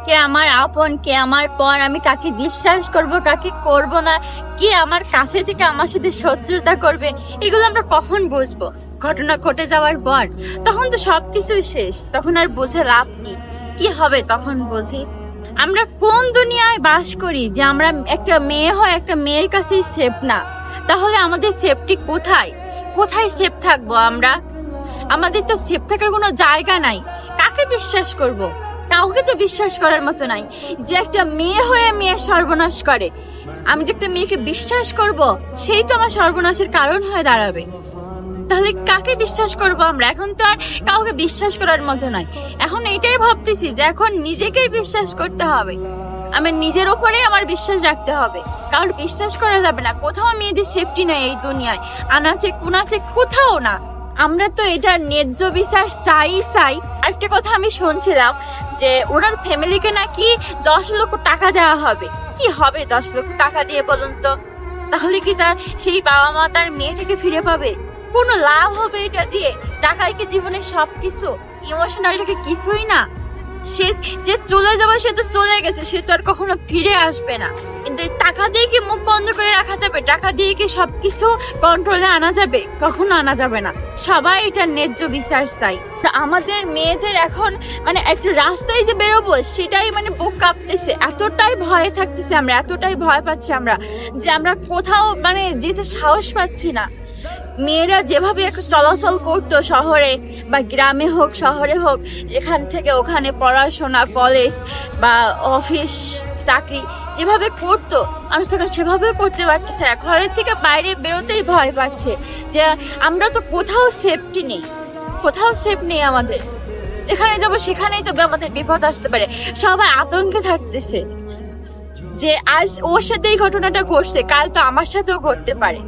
কে আমার আপন, কে আমার পর, আমি কাকে বিশ্বাস করব কাকে করব না, কে আমার কাছে থেকে আমার সাথে শত্রুতা করবে, এগুলো আমরা কখন বুঝবো? ঘটনা ঘটে যাওয়ার পর। তখন তো সবকিছুই শেষ, তখন আর বুঝে লাভ কি? কি হবে তখন বুঝি? আমরা কোন দুনিয়ায় বাস করি যে আমরা একটা মেয়ে হয় একটা মেয়ের কাছেই সেফ না? তাহলে আমাদের সেফটি কোথায়? কোথায় সেফ থাকবো আমরা? আমাদের তো সেফ থাকার কোনো জায়গা নাই। কাকে বিশ্বাস করব? কাউকে তো বিশ্বাস করার মতো নাই। যে একটা মেয়ে হয়ে মেয়ের সর্বনাশ করে, আমি যে একটা মেয়েকে বিশ্বাস করব, সেই তো আমার সর্বনাশের কারণ হয়ে দাঁড়াবে। তাহলে কাকে বিশ্বাস করব আমরা? এখন তো আর কাউকে বিশ্বাস করার মতো নাই। এখন এইটাই ভাবতেছি যে এখন নিজেকেই বিশ্বাস করতে হবে। আমার নিজের উপরে আমার বিশ্বাস রাখতে হবে, কারণ বিশ্বাস করা যাবে না। কোথাও মেয়েদের সেফটি নেই এই দুনিয়ায়, আনাচে কুনাচে কোথাও না। আমরা তো এটা ন্যায্য বিচার চাই। একটা কথা আমি শুনছিলাম যে ওনার ফ্যামিলিকে নাকি 10 লক্ষ টাকা দেওয়া হবে। কি হবে 10 লক্ষ টাকা দিয়ে বলুন তো? তাহলে কি তার সেই বাবা মা তার মেয়েটাকে ফিরে পাবে? কোনো লাভ হবে এটা দিয়ে? টাকায় কি জীবনের সবকিছু? ইমোশনালটাকে কিছুই না। সে যে চলে যাবে সে তো চলে গেছে, সে তো আর কখনো ফিরে আসবে না। কিন্তু টাকা দিয়ে কি মুখ বন্ধ করে রাখা যাবে? টাকা দিয়ে কি সবকিছু কন্ট্রোলে আনা যাবে? কখনো আনা যাবে না। সবাই এটা ন্যায্য বিচার চাই। আমাদের মেয়েদের এখন মানে একটু রাস্তায় যে বেরোবো সেটাই মানে বুক কাঁপতেছে, এতটাই ভয়ে থাকতেছে আমরা, এতটাই ভয় পাচ্ছি আমরা যে আমরা কোথাও মানে যেতে সাহস পাচ্ছি না। মেয়েরা যেভাবে চলাচল করতো শহরে বা গ্রামে হোক শহরে হোক, এখান থেকে ওখানে পড়াশোনা কলেজ বা অফিস চাকরি যেভাবে করতো, মানুষ তখন সেভাবে করতে পারতেছে না। ঘরের থেকে বাইরে বেরোতেই ভয় পাচ্ছে যে আমরা তো কোথাও সেফটি নেই, কোথাও সেফ নেই আমাদের। যেখানে যাবো সেখানেই তো আমাদের বিপদ আসতে পারে। সবাই আতঙ্কে থাকতেছে যে আজ ওর সাথে এই ঘটনাটা ঘটছে, কাল তো আমার সাথেও ঘটতে পারে।